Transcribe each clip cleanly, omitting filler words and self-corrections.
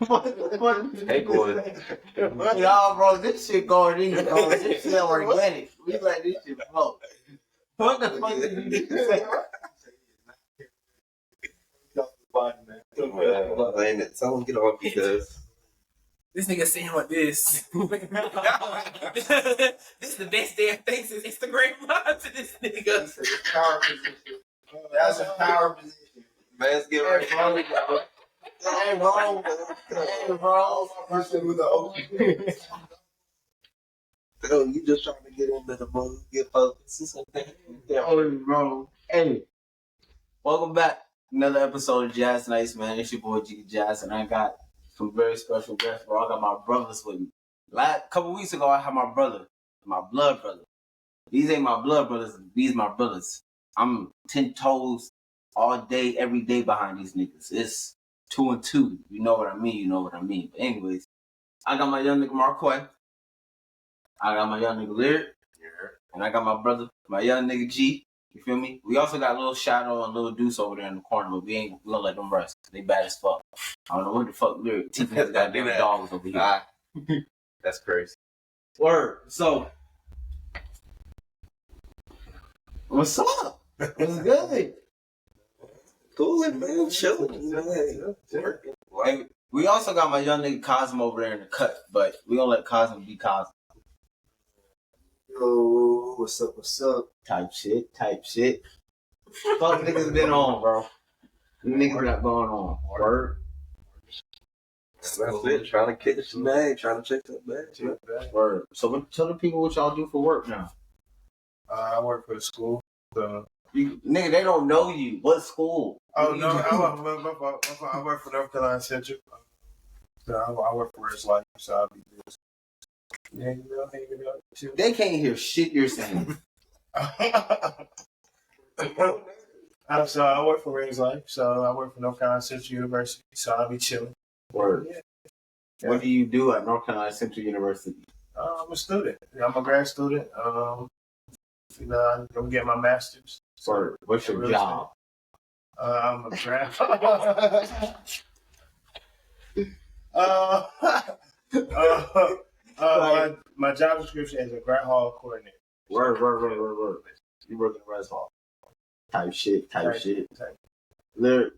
Hey, boy. Y'all, bro, this shit going in, bro. This shit organic. We let this shit flow. What the fuck did you say? Someone get off because This nigga saying what this. This is the best damn thing since Instagram live to this nigga. Power position. That's a power position. man's get ready. Ain't wrong. Ain't wrong. Person with the open. Oh, you just trying to get into the mood, get focused or something. Oh, bro. Hey, welcome back. Another episode of Jaz Nights, man. It's your boy G Jazz, and I got some very special guests, bro. I got my brothers with me. Couple weeks ago, I had my brother, my blood brother. These ain't my blood brothers. These my brothers. I'm 10 toes all day, every day behind these niggas. It's 2 and 2. You know what I mean? You know what I mean. But anyways, I got my young nigga Marquay. I got my young nigga Lyric. And I got my brother, my young nigga G. You feel me? We also got Lil Shadow and Lil Deuce over there in the corner, but we gonna let them rest. They bad as fuck. I don't know what the fuck Lyric teaching his goddamn dogs over here. That's crazy. Word. So, what's up? What's good? Cool, man. Chilling, man. Working. Hey, we also got my young nigga Cosmo over there in the cut, but we gonna let Cosmo be Cosmo. Yo, what's up, what's up? Type shit. Fuck niggas been on, bro. Niggas got going on. Word. That's it. Trying to catch the bag, trying to check that bag. Word. So tell the people what y'all do for work now. I work for the school. So. Nigga, they don't know you. What school? Oh, no, I work for North Carolina Central. So I work for Jaz Nights, so I'll be this. Yeah, you know, hanging out too. They can't hear shit you're saying. So I work for Jaz Nights, so I work for North Carolina Central University, so I'll be chilling. Word. Yeah. What do you do at North Carolina Central University? I'm a student. I'm a grad student. I'm getting my master's. Word. What's your job? I'm a grad. My job description is a grad hall coordinator. Word. You work in the res hall. Type shit. Lyric.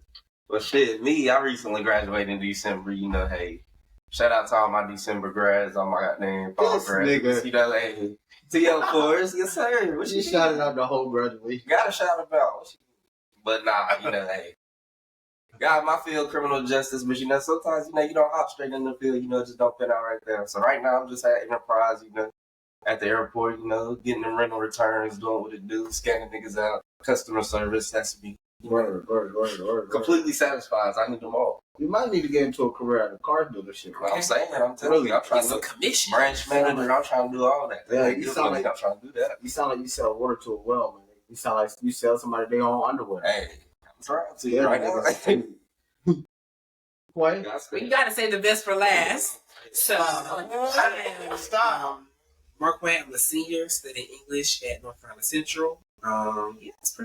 Well, shit, me, I recently graduated in December. You know, hey, shout out to all my December grads, all my goddamn fall grads. Nigga. You know, hey, TL4s, yes sir. What She shouted out the whole graduation. Gotta shout about. But nah, you know, hey. Got my field criminal justice, but you know, sometimes, you know, you don't hop straight in the field, you know, just don't fit out right there. So right now I'm just at Enterprise, you know, at the airport, you know, getting them rental returns, doing what it do, scanning niggas out, customer service, that's me. Word. Completely satisfied. I need them all. You might need to get into a career at a car dealership. Right? I'm saying, I'm telling you, I'm trying to commission. Branch manager, I'm trying to do all that. Yeah, you sound like I'm trying to do that. You sound like you sell water to a well, man. You sound like you sell somebody their own underwear. Hey, I'm trying to right now. What? You gotta say the best for last. So, Stop. Marquay, I'm a senior studying English at North Carolina Central. Yeah, that's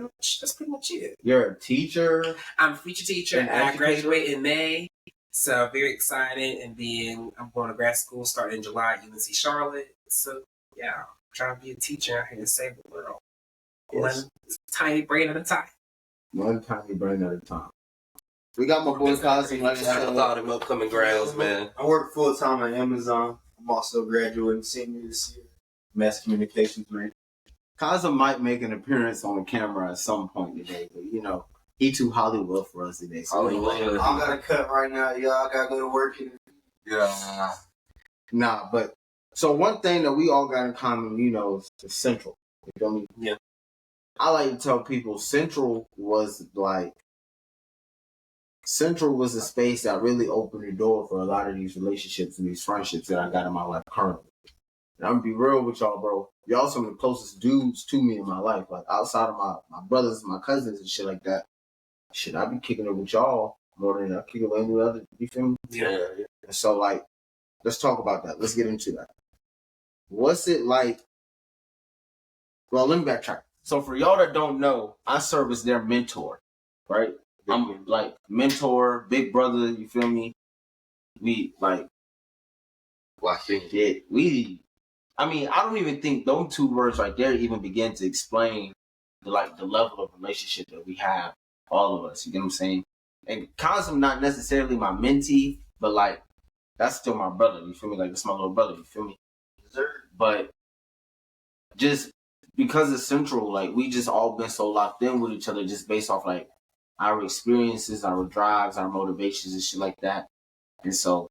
pretty much it. You're a teacher. I'm a feature teacher, An and I educator? graduate in May. So very excited, and then I'm going to grad school starting in July at UNC Charlotte. So yeah, I'm trying to be a teacher out here to save the world. Yes. One tiny brain at a time. One tiny brain at a time. We got my boy Cosmo. Like Shout out to all them upcoming grads, man. I work full time at Amazon. I'm also graduating senior this year. Mass communications major. Cosmo might make an appearance on the camera at some point today, but you know, he too Hollywood for us today. So Hollywood. I got to cut right now, y'all. I got to go to work. Yeah. Nah, but so one thing that we all got in common, you know, is Central. You feel me? Yeah. I like to tell people Central was a space that really opened the door for a lot of these relationships and these friendships that I got in my life currently. And I'm gonna be real with y'all, bro. Y'all some of the closest dudes to me in my life. Like outside of my brothers, my cousins and shit like that. Shit, I be kicking it with y'all more than I kick it with any other. You feel me? Yeah. And so like, let's talk about that. Let's get into that. What's it like? Well, let me backtrack. So for y'all that don't know, I serve as their mentor, right? I'm like mentor, big brother, you feel me? we like Locked in. it. I mean, I don't even think those two words right there even begin to explain the level of relationship that we have, all of us. You get what I'm saying? And Cosm not necessarily my mentee, but like that's still my brother. You feel me? Like that's my little brother. You feel me? But just because it's Central, like we just all been so locked in with each other, just based off like our experiences, our drives, our motivations, and shit like that. And so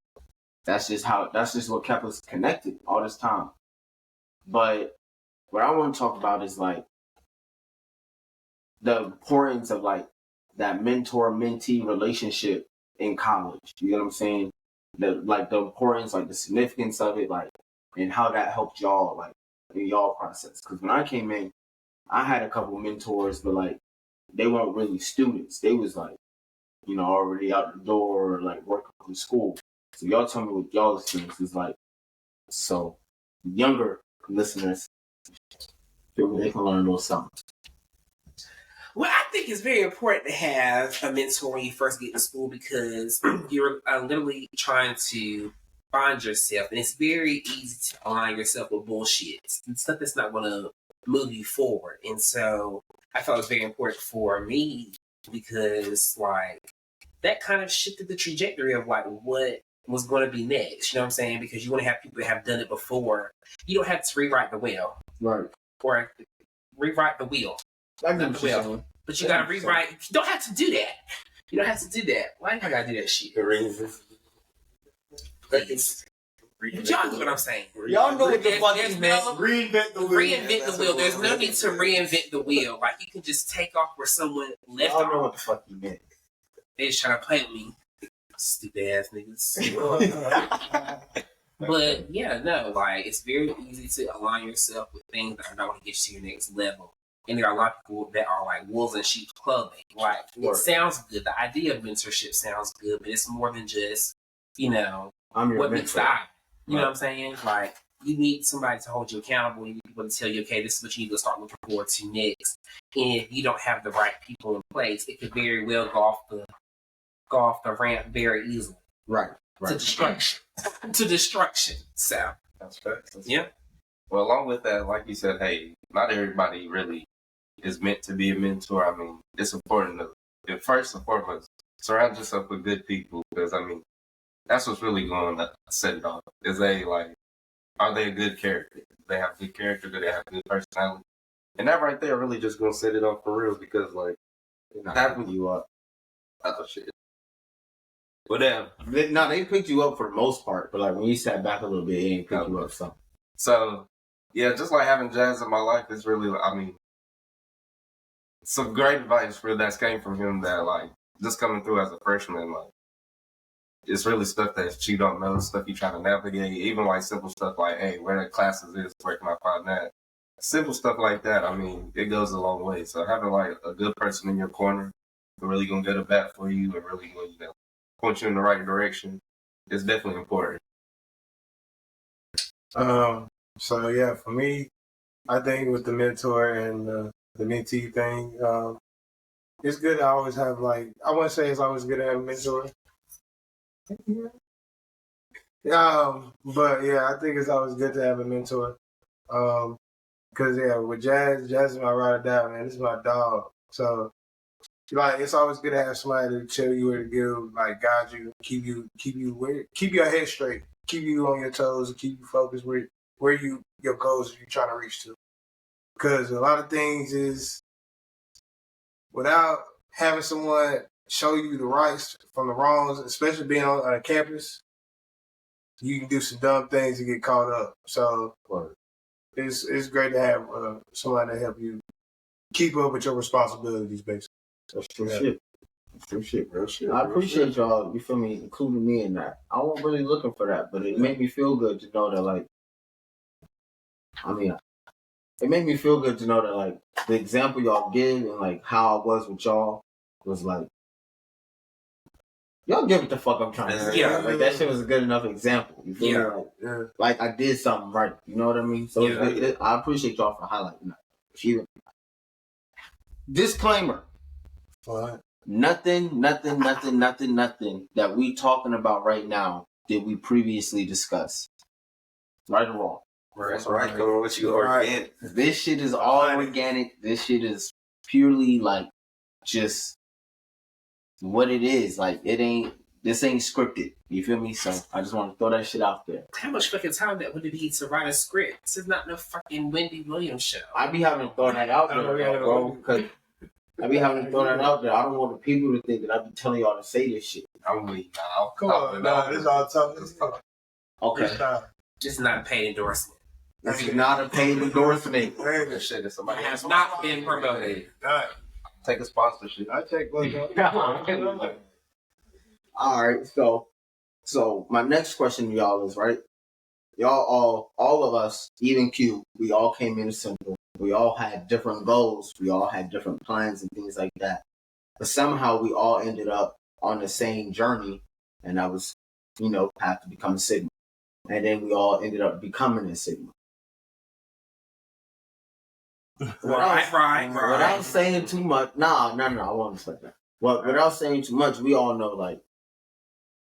that's just what kept us connected all this time. But what I want to talk about is like the importance of like that mentor-mentee relationship in college. You know what I'm saying? The importance, like the significance of it, like, and how that helped y'all, like, in y'all process. Because when I came in, I had a couple mentors, but like, they weren't really students. They was like, you know, already out the door or like working in school. So y'all tell me what y'all experience is like. So younger listeners, they can learn a little something. Well, I think it's very important to have a mentor when you first get to school because you're literally trying to find yourself, and it's very easy to align yourself with bullshit and stuff that's not going to move you forward. And so I felt it was very important for me because, like, that kind of shifted the trajectory of like what was going to be next. You know what I'm saying? Because you want to have people that have done it before. You don't have to rewrite the wheel, Right? or rewrite the wheel. Not the wheel. But you gotta rewrite. You don't have to do that. You don't have to do that. Why do I gotta do that shit? Please. But y'all know what I'm saying. Y'all know what the fuck you meant. Reinvent the wheel. Reinvent the wheel. There's no need to reinvent the wheel. Like, you can just take off where someone left Y'all off. know what the fuck you meant. They just trying to play with me. Stupid ass niggas. But yeah, no, like, it's very easy to align yourself with things that are not going to get you to your next level. And there are a lot of people that are like wolves in sheep's clothing. Like, it sounds good. The idea of mentorship sounds good, but it's more than just, you know, I'm your what meets the mentor. eye. You know what I'm saying? Like, you need somebody to hold you accountable. You need people to tell you, okay, this is what you need to start looking forward to next. And if you don't have the right people in place, it could very well go off the ramp very easily. Right. To destruction. To destruction. So That's facts. yeah. Well, along with that, like you said, hey, not everybody really is meant to be a mentor. I mean, it's important to, first and foremost, surround yourself with good people because, I mean, that's what's really going to set it off. Is are they a good character? Do they have good character? Do they have good personality? And that right there really just going to set it off for real because, like, having you up. Oh, shit. Whatever. They picked you up for the most part, but like when you sat back a little bit, they didn't pick you up something. So, yeah, just like having Jazz in my life is really, I mean, some great advice that's came from him that, like, just coming through as a freshman, like, it's really stuff that you don't know, stuff you try to navigate, even like simple stuff like, hey, where the classes is, where can I find that? Simple stuff like that, I mean, it goes a long way. So having like a good person in your corner who really gonna get a bat for you and really gonna, you know, point you in the right direction is definitely important. So yeah, for me, I think with the mentor and the mentee thing, it's good to always have like, I wouldn't say it's always good to have a mentor. But yeah, I think it's always good to have a mentor. Cause yeah, with Jazz is my ride or die, man. This is my dog. So like, it's always good to have somebody to tell you where to go, like guide you, keep your head straight, keep you on your toes, and keep you focused where your goals you're trying to reach to. Because a lot of things is without having someone show you the rights from the wrongs, especially being on a campus, you can do some dumb things and get caught up. So it's great to have someone to help you keep up with your responsibilities, basically. That's true shit. That's true shit, real shit. I appreciate y'all, you feel me, including me in that. I wasn't really looking for that, but it made me feel good to know that, like, it made me feel good to know that, like, the example y'all give and, like, how I was with y'all was, like, y'all get what the fuck I'm trying to say. Yeah. Like, that shit was a good enough example. You feel me? Like, I did something right. You know what I mean? So I appreciate y'all for highlighting that. Disclaimer. What? Nothing that we talking about right now did we previously discuss? Right or wrong? That's right. Coming with you organic. This shit is all organic. This shit is purely like just what it is. Like this ain't scripted. You feel me? So I just want to throw that shit out there. How much fucking time that would it be to write a script? This is not no fucking Wendy Williams show. I be having to throw that out there, bro. Because I be having to throw that out there. I don't want the people to think that I be telling y'all to say this shit. I'm weak now. Come on, nah, this all tough. Okay. This is not a paid endorsement. This is not a paid endorsement. This shit is somebody It has not been promoted. Take a sponsorship. I take one. All right, so my next question to y'all is, right? Y'all all of us, even Q, we all came in simple. We all had different goals. We all had different plans and things like that. But somehow we all ended up on the same journey, and that was, have to become a Sigma. And then we all ended up becoming a Sigma. Right. Without saying too much, I won't expect that. Without saying too much, we all know, like,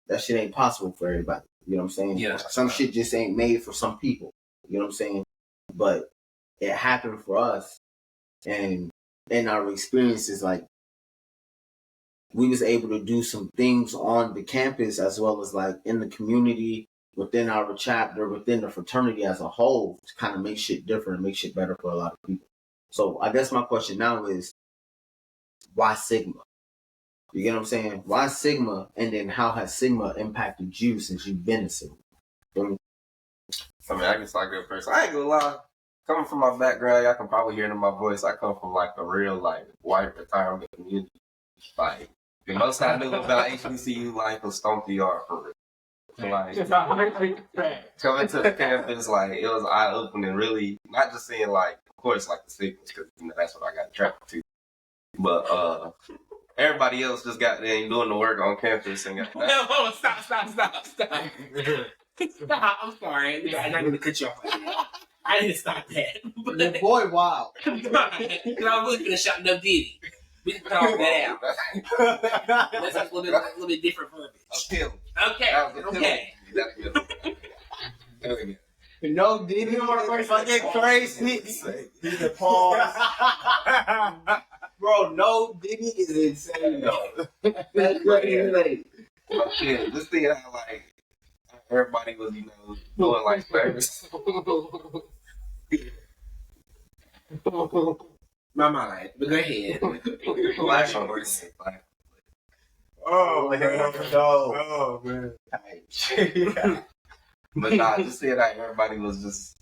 that shit ain't possible for everybody. You know what I'm saying? Yeah. Some shit just ain't made for some people. You know what I'm saying? But it happened for us, and in our experiences, like, we was able to do some things on the campus as well as like in the community, within our chapter, within the fraternity as a whole, to kind of make shit different and make shit better for a lot of people. So I guess my question now is, why Sigma? You get what I'm saying? Why Sigma? And then how has Sigma impacted you since you've been a Sigma? I mean, I guess I go first. I ain't gonna lie. Coming from my background, y'all can probably hear it in my voice. I come from like a real like white retirement community. Like the most I knew about HBCU life was Stomp the Yard for real. Like coming to the campus, like it was eye opening. Really, not just seeing like, of course, like the Sigmas, because that's what I got attracted to. But everybody else just got there and doing the work on campus and got. No, stop. Stop. I'm sorry. I didn't cut you off. I didn't stop that. The boy, wow. Because I was really gonna shout no Diddy. We can cut all that out. That's like a little bit different verbiage. Okay. No Diddy on fucking crazy. He's a pause. Bro, no Diddy is insane though. That's crazy. Shit, just seeing how like everybody was, doing like service. My mind, but go ahead. Flash on words. Oh man. But nah, just seeing how everybody was just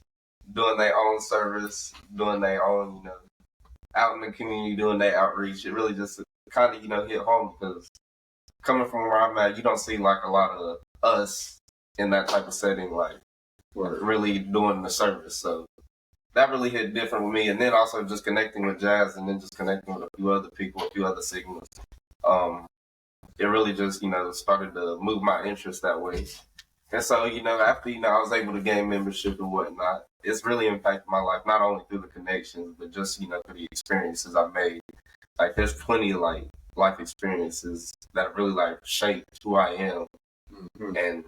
doing their own service, doing their own, out in the community doing their outreach. It really just kind of, hit home because coming from where I'm at, you don't see like a lot of us in that type of setting, like we're really doing the service. So that really hit different with me. And then also just connecting with Jazz and then just connecting with a few other people, a few other Sigmas. It really just, started to move my interest that way. And so, after, I was able to gain membership and whatnot, it's really impacted my life, not only through the connections, but just, through the experiences I've made. Like, there's plenty of, like, life experiences that have really, like, shaped who I am and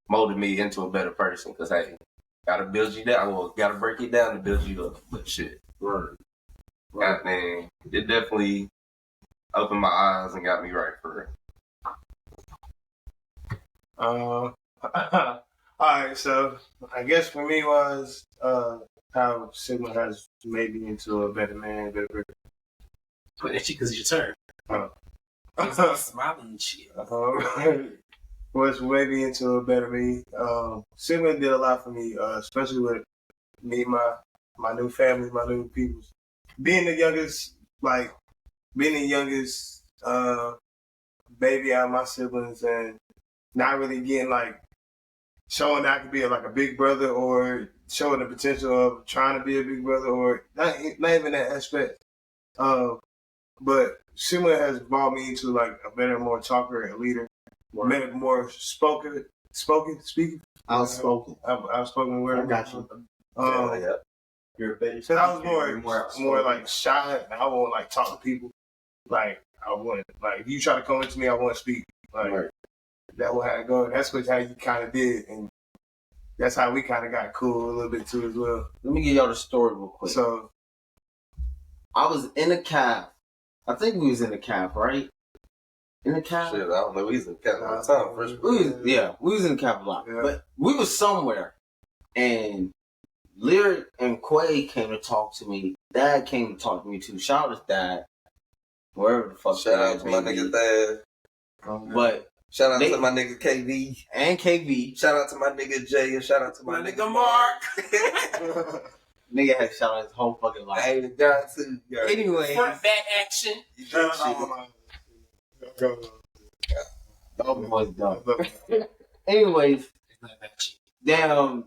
molded me into a better person. Because, hey, gotta build you down. Well, gotta break you down to build you up. But shit. Right. Man, it definitely opened my eyes and got me right for it. Alright, so I guess for me was how Sigma has made me into a better man, better person. Put that shit because it's your turn. Smiling and shit. Was made me into a better me. Sigma did a lot for me, especially with me, my new family, my new people. Being the youngest baby out of my siblings and not really getting like showing that I could be like a big brother or showing the potential of trying to be a big brother or not even that aspect. But Sigma has brought me into like a better, more talker and leader, more speaking. Outspoken word. I got you. You're a baby. Cause I was more like shy and I won't like talk to people. Like I wouldn't like if you try to come into me, I won't speak. Like that was how it go. That's how you kind of did, and that's how we kind of got cool a little bit too as well. Let me give y'all the story real quick. So I was in a cab. I think we was in a cab, right? In a cab? Shit, I don't know. We was in the cab all the time. First. We was in the cab a lot. Yeah. But we was somewhere, and Lyric and Quay came to talk to me. Dad came to talk to me too. Shout out to Dad. Wherever the fuck. Shout out to my nigga Dad. But shout out to my nigga KV. And KV. Shout out to my nigga Jay. And shout out to my nigga Mark. Nigga had shout out his whole fucking life. Hey, the guy too. Anyway. Front back action. Anyways, damn,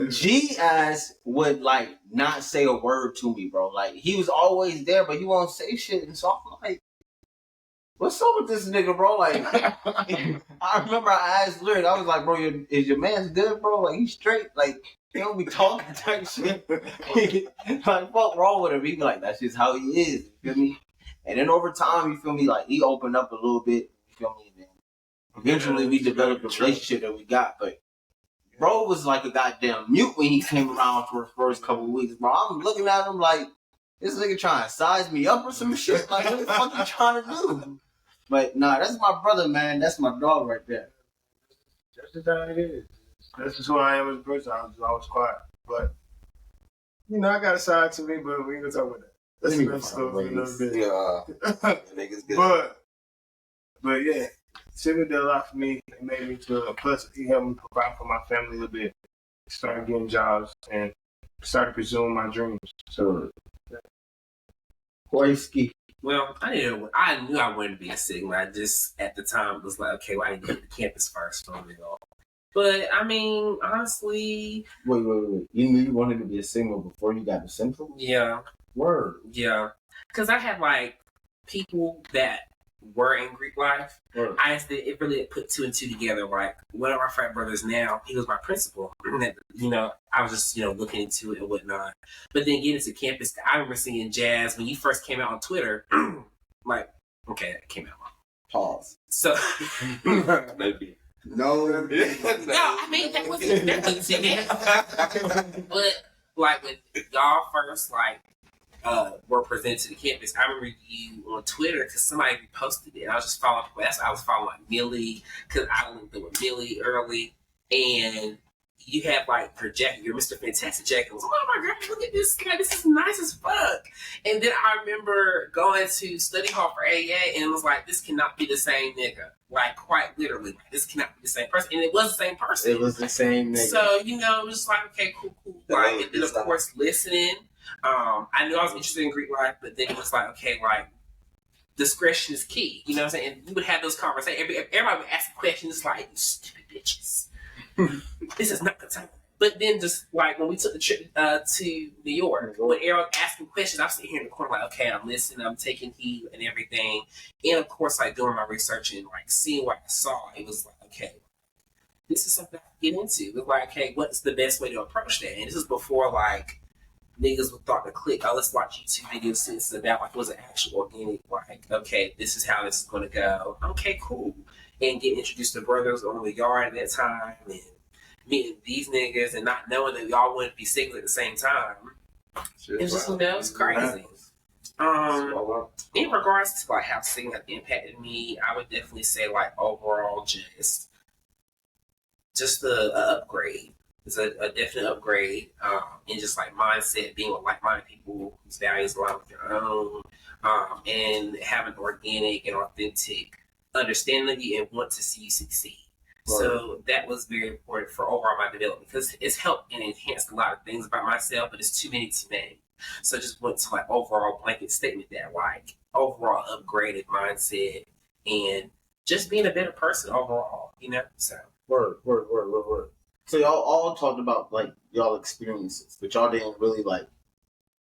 G ass would like not say a word to me, bro. Like he was always there, but he won't say shit. And so I'm like, what's up with this nigga, bro? Like, I remember I asked Lyric, I was like, bro, is your man's good, bro? Like he's straight. Like he don't be talking type shit. Like fuck wrong with him? He be like, that's just how he is. You feel me? And then over time, you feel me? Like he opened up a little bit. You feel me? And then eventually, we developed the relationship that we got. But bro was like a goddamn mute when he came around for the first couple of weeks, bro. I'm looking at him like this nigga trying to size me up or some shit. Like what the fuck you trying to do? But nah, that's my brother, man. That's my dog right there. That's just how it is. That's just who I am as a person. I was always quiet, but you know, I got a side to me, but we ain't gonna talk about that. That's another story for another bit. Yeah, niggas good. But yeah, Sylvia did a lot for me. It made me to plus he helped me provide for my family a little bit. Started getting jobs and started pursuing my dreams. So Koiski. Well, I knew I wanted to be a Sigma. I just at the time was like, okay, well, I need to hit the campus first for me though. But I mean, honestly, Wait. You knew you wanted to be a singer before you got to Central? yeah. Word. Yeah, because I had like people that were in Greek life. Word. It really put two and two together. Like one of our frat brothers now, he was my principal. And, you know, I was just looking into it and whatnot. But then getting to campus, I remember seeing Jazz when you first came out on Twitter. Like, okay, it came out wrong. Pause. So Maybe. No. no, I mean that wasn't but like when y'all first were presented to the campus, I remember you on Twitter because somebody reposted it. And I was just following people. That's why I was following like Millie because I linked up with Millie early, and you had like your jacket, your Mr. Fantastic jacket. I was like, oh my god, look at this guy! This is nice as fuck. And then I remember going to study hall for AA, and it was like, this cannot be the same nigga. Like quite literally, like, this cannot be the same person. And it was the same person. It was the same nigga. So it was just like, okay, cool. Like, and then of course listening. I knew I was interested in Greek life, but then it was like, okay, like, discretion is key. You know what I'm saying? And we would have those conversations. Everybody would ask questions like, you stupid bitches. This is not the time. But then just like when we took the trip to New York, when everyone was asking questions, I'm sitting here in the corner like, okay, I'm listening, I'm taking heed and everything. And of course, like doing my research and like seeing what I saw, it was like, okay, this is something I can get into. It was like, okay, what's the best way to approach that? And this is before like niggas would thought to click, oh, let's watch YouTube videos since about like it was an actual organic, like, okay, this is how this is gonna go. Okay, cool. And get introduced to brothers on the yard at that time and meeting these niggas and not knowing that y'all wouldn't be single at the same time. It's just it's crazy. In regards to like how singing impacted me, I would definitely say like overall just the upgrade. It's a definite upgrade in just like mindset, being with like-minded people whose values align with your own, and having organic and authentic understanding of you and want to see you succeed. Right. So that was very important for overall my development because it's helped and enhanced a lot of things about myself, but it's too many to name. So I just went to like overall blanket statement that like overall upgraded mindset and just being a better person overall, So word. So y'all all talked about like y'all experiences, but y'all didn't really like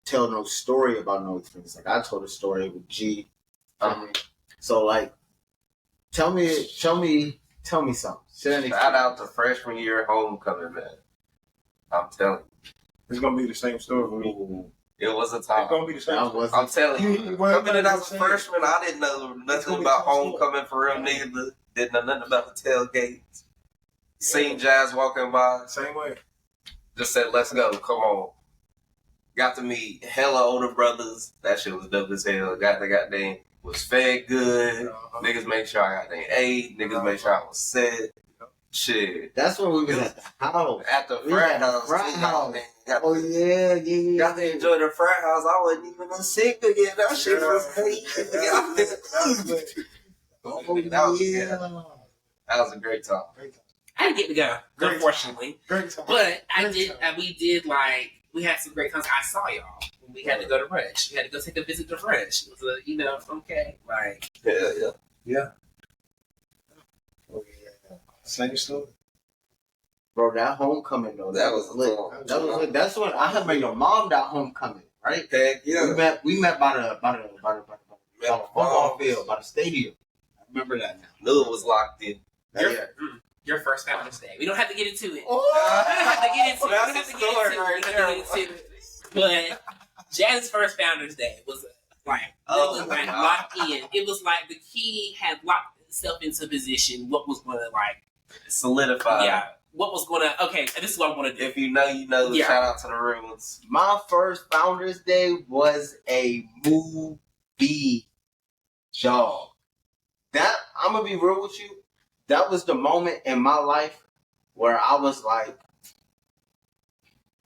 tell no story about no experience. Like I told a story with G. So like, tell me something. Shout out to freshman year homecoming, man. I'm telling you. It's gonna be the same story for me. It was a time. It's gonna be the same story. I'm telling you. Coming in as a freshman, I didn't know nothing about homecoming for real, nigga. Didn't know nothing about the tailgates. Seen Jazz walking by. Same way. Just said, let's go. Come on. Got to meet hella older brothers. That shit was dope as hell. Got the goddamn, was fed good. Niggas made sure I got the ate. Niggas made sure I was set. Shit. That's when we was at the house. At the frat house. Oh yeah. Got to enjoy the frat house. I wasn't even sick again. That shit was crazy. That was a great time. I didn't get to go, unfortunately. Great time. But we did, like, we had some great times. I saw y'all when we had to go to Rush. We had to go take a visit to Rush. It was okay. Like, Yeah. Oh, yeah. Same story. Bro, that homecoming though, That was lit. fun. That was lit. That's when I had met your mom that homecoming, right? Heck yeah. We met by the football field, by the stadium. I remember that now. Knew it was locked in. your first Founders Day. We don't have to get into it. Oh, We don't have to get into it. That's a story right there. But Jazz's first Founders Day was like locked in. It was like the key had locked itself into position. What was going to like Solidify. Yeah. What was going to? Okay, this is what I want to do. If you know, you know. Yeah. Shout out to the real ones. my first Founders Day was a movie job. That, I'm gonna be real with you. That was the moment in my life where I was like,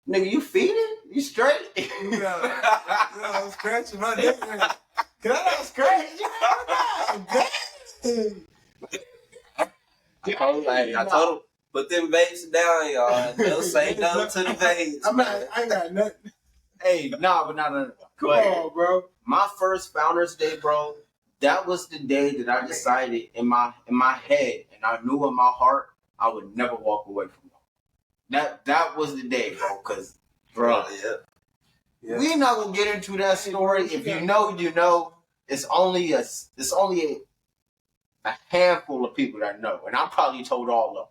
nigga, you feeding? You straight? I was scratching my neck. Can I not scratch? I told him, put them vapes down, y'all. Don't say no to the vapes. I ain't got nothing. Hey, nah. Come on, bro. My first Founders Day, bro, that was the day that I decided in my head, and I knew in my heart, I would never walk away from home. That was the day, bro, because, bro, Yeah. we're not going to get into that story. If you know, you know. It's only a handful of people that know, and I probably told all of them.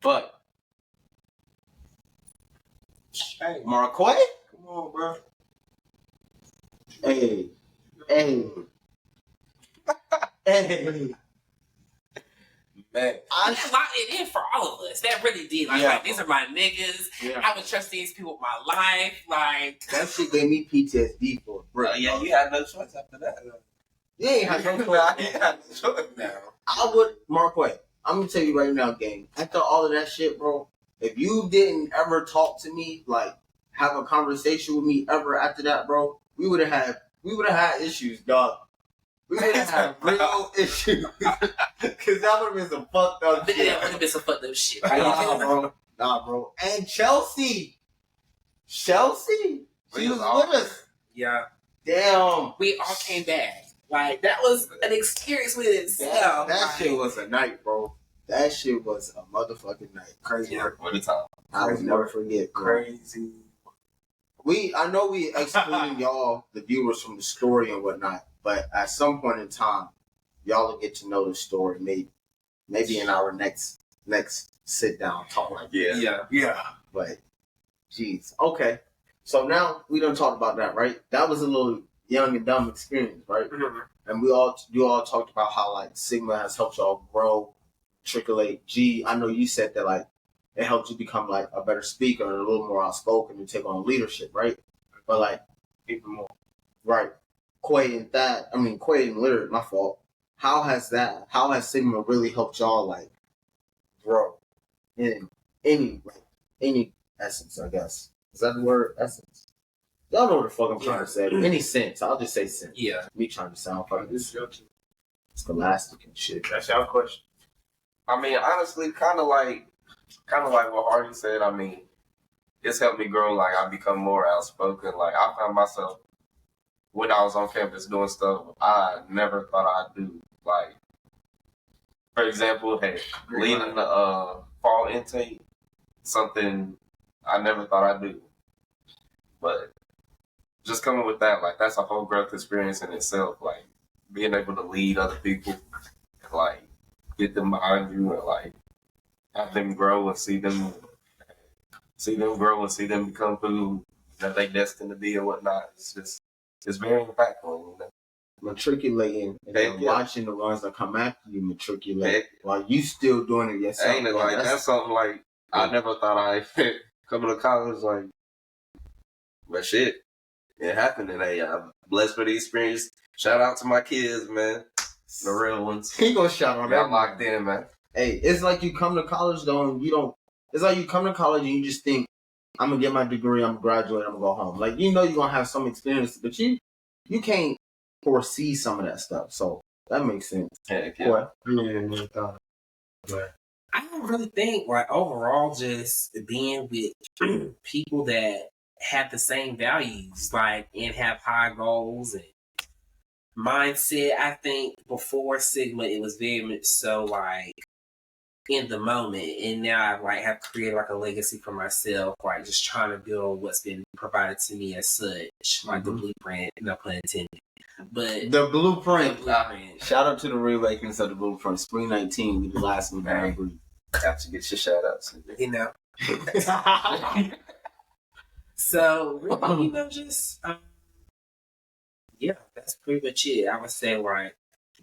But, Hey, Marquay? come on, bro. Hey. Man. That locked it in for all of us. That really did. Like, these are my niggas. Yeah. I would trust these people with my life. Like, That shit gave me PTSD for real. Yeah, you had no choice after that. You ain't had no You choice. had no choice now. I would, Marquay, I'm gonna tell you right now, gang. After all of that shit, bro, if you didn't ever talk to me, like, have a conversation with me ever after that, bro, we would have had issues, dog. We would have had real issues. Cause that would have been some fucked up shit. that would have been some fucked up shit. Nah, bro. And Chelsea, she was with us. Yeah. Damn. We all came back. Like, that was an experience with itself. That shit was a night, bro. That shit was a motherfucking night. Crazy. Yeah, what a time. I will never forget, bro. Crazy. I know we excluding y'all, the viewers, from the story and whatnot, but at some point in time, y'all will get to know the story. Maybe in our next sit down talk like this. Yeah. But, jeez. Okay. So now we done talked about that, right? That was a little young and dumb experience, right? Mm-hmm. And you all talked about how like Sigma has helped y'all grow, trickle G. I know you said that like it helped you become like a better speaker and a little more outspoken and take on leadership, right? But like Even more. right, Quay and Lyric, my fault. How has Sigma really helped y'all like grow in any essence, I guess? Is that the word, essence? Y'all know what the fuck I'm trying to say. Any sense. I'll just say sense. Yeah. Me trying to sound fucking This is your turn. scholastic and shit. That's your question. I mean, honestly, kind of like what Hardy said. I mean, it's helped me grow. Like, I become more outspoken. Like, I found myself when I was on campus doing stuff I never thought I'd do. Like, for example, leading the fall intake, something I never thought I'd do. But just coming with that, like, that's a whole growth experience in itself. Like, being able to lead other people, and, like, get them behind you, and like have them grow and see them grow and see them become who that they destined to be or whatnot. It's very impactful. You know? matriculating and then watching the ones that come after you matriculate while you still doing it yourself. Ain't it like that's something like I never thought I'd coming to college like, but shit, it happened, and I'm blessed for the experience. Shout out to my kids, man, the real ones. He gonna shout out. Y'all locked in, man. Hey, it's like you come to college though, and you don't. It's like you come to college and you just think, I'm gonna get my degree, I'm gonna graduate, I'm gonna go home. Like, you know you're gonna have some experience, but you can't foresee some of that stuff. So that makes sense. Heck yeah. What? Yeah, thought. But I don't really think, like, overall, just being with people that have the same values, like, and have high goals and mindset. I think before Sigma, it was very much so, like, in the moment, and now I like have created like a legacy for myself, like just trying to build what's been provided to me as such, like the blueprint, no pun intended. But the blueprint. Shout out to the reawakenings of the blueprint. Spring 19, we the last one that I agree. Got to get your shout outs, you know. So really, you know, just yeah, that's pretty much it. I would say like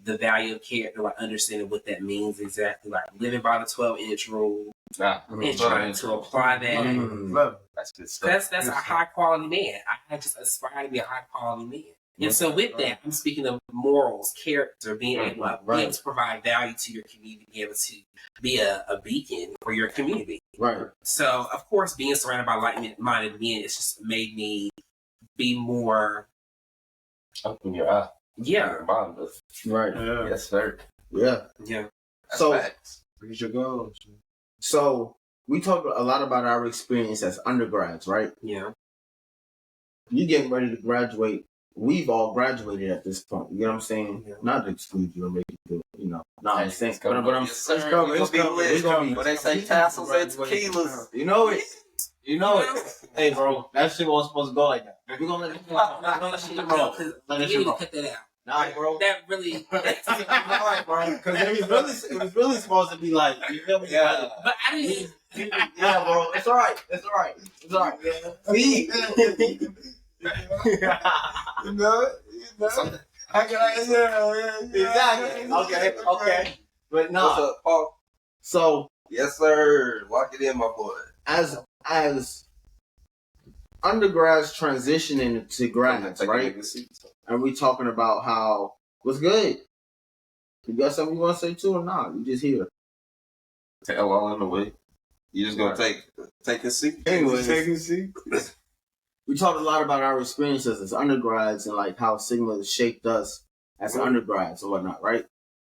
the value of character, like understanding what that means exactly, like living by the 12-inch rule and trying to apply that. That's good stuff. That's a high quality man. I just aspire to be a high quality man. And so with that, I'm speaking of morals, character, being able to provide value to your community, be able to be a beacon for your community. Right. So of course, being surrounded by like-minded men, it's just made me be more open your eye. Yeah. Right. Yeah. Yes, sir. Yeah. Yeah. That's so, facts. Reach your goals. So, we talked a lot about our experience as undergrads, right? Yeah. You getting ready to graduate. We've all graduated at this point. You know what I'm saying? Yeah. Not to exclude you or make you feel, you know. No, I'm saying. But I'm it's gonna be. When they say tassels and tequilas, you know it. You know it. Hey, bro, that shit wasn't supposed to go like that. We're gonna let it roll. Let that shit roll. Cut that out. Nah, bro. That really. Alright, bro. Because it was really supposed to be like, you feel me? Yeah. But I didn't. Yeah, bro. It's alright. It's alright. It's alright. See? You know? How can I? Exactly. Okay. But no. What's up, Paul? So. Yes, sir. Lock it in, my boy. As undergrads transitioning to grads, right? And we talking about how what's good. You got something you want to say too or not? You just here. Tell all in the way. You just gonna take a seat. Anyways, take a seat. We talked a lot about our experiences as undergrads and like how Sigma has shaped us as undergrads and whatnot, right?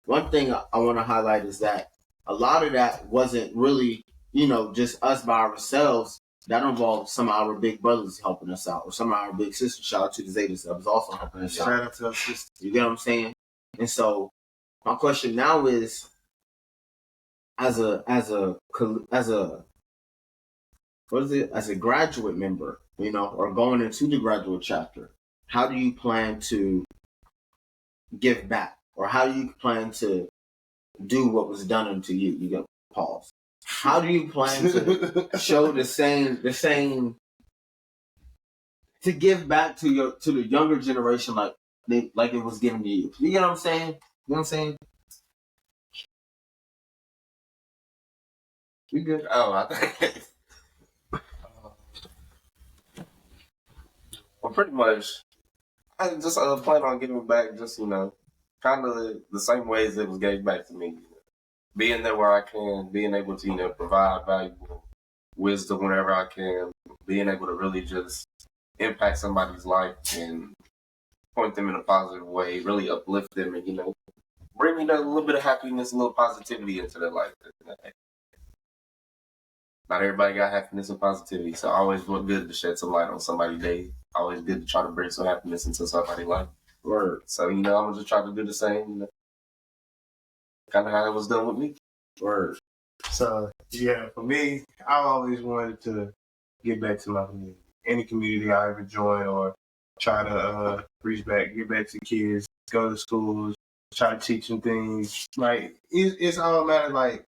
One thing I want to highlight is that a lot of that wasn't really, you know, just us by ourselves. That involved some of our big brothers helping us out, or some of our big sisters. Shout out to the Zetas that was also helping us out. Shout out to our sisters. You get what I'm saying? And so, my question now is, as a graduate member, you know, or going into the graduate chapter, how do you plan to give back, or how do you plan to do what was done unto you? You get pause. How do you plan to show the same to give back to the younger generation like it was given to you? You get what I'm saying? You know what I'm saying? You good? Oh, I think. Well, pretty much, I just plan on giving back. Just, you know, kind of the same ways it was gave back to me. Being there where I can, being able to, you know, provide valuable wisdom whenever I can, being able to really just impact somebody's life and point them in a positive way, really uplift them and, you know, bring, you know, a little bit of happiness, a little positivity into their life. Not everybody got happiness and positivity, so always look good to shed some light on somebody's day. Always good to try to bring some happiness into somebody's life. Word. So, you know, I'm just trying to do the same, you know. Kind of how it was done with me. Word. So, yeah, for me, I always wanted to get back to my community. Any community I ever join or try to reach back, get back to kids, go to schools, try to teach them things. Like, it's all matter, like,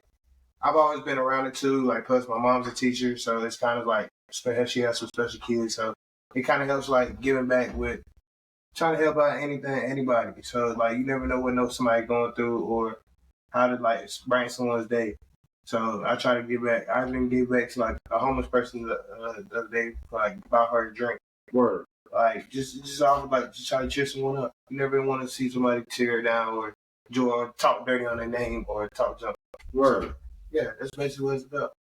I've always been around it too, like, plus my mom's a teacher, so it's kind of like, she has some special kids, so it kind of helps, like, giving back with trying to help out anybody. So like you never know what somebody going through or how to like brighten someone's day. So I try to give back. I didn't give back to like a homeless person the other day, like buy her a drink. Word. Like just always like just try to cheer someone up. You never want to see somebody tear down or talk dirty on their name or talk junk. Word. So, yeah, that's basically what it's about.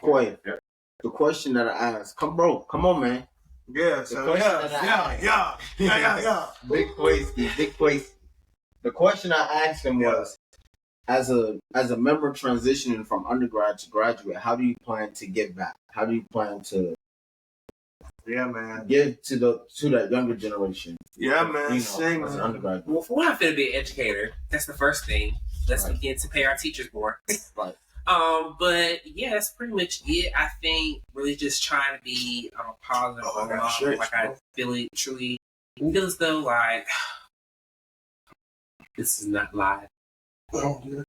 Quay, the question that I asked, come on, man. Yeah, so yeah. Big Quay. The question I asked him was, as a member transitioning from undergrad to graduate, how do you plan to give back? How do you plan to give to that younger generation? Yeah, man. As an undergraduate. Well, for one, I'm going to be an educator. That's the first thing. Let's begin to pay our teachers more. Right. But yeah, that's pretty much it. I think really just trying to be a positive role model. Like I truly feel as though like this is not live. Oh, yeah.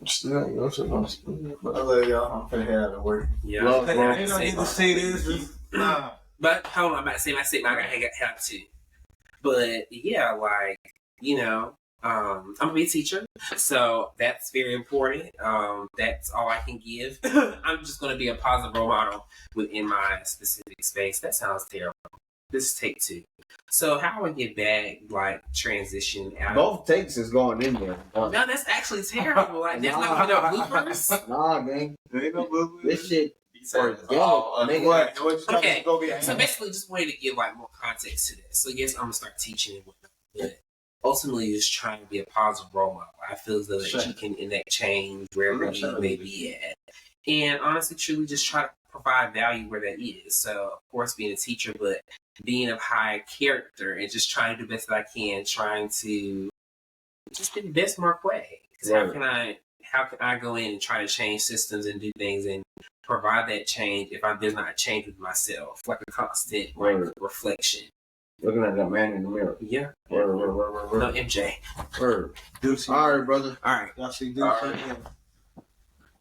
Still, I love y'all. I'm finna head out of work. Yeah. Love, I bro. need to say this. But hold on, I'm about to say my statement. I gotta have to. But yeah, like I'm gonna be a teacher, so that's very important. That's all I can give. I'm just gonna be a positive role model within my specific space. That sounds terrible. This is take 2. So how do I get back, like transition out? Both takes is going in there. No, that's actually terrible. Like there's not no bloopers. Nah, gang. There ain't no bloopers. This shit. What? Okay, so basically, just wanted to give like more context to this. So yes, I'm gonna start teaching and whatnot, but ultimately, just trying to be a positive role model. I feel as though that you can enact change wherever you may be at, and honestly, truly, just try to provide value where that is. So, of course, being a teacher, but being of high character and just trying to do the best that I can, trying to just be the best Mark way. Because how can I go in and try to change systems and do things and provide that change if there's not a change with myself, like a constant reflection. Looking at that man in the mirror. Yeah. Word. No, MJ. Word. Deucey. All right, brother. All right. Y'all see Deucey?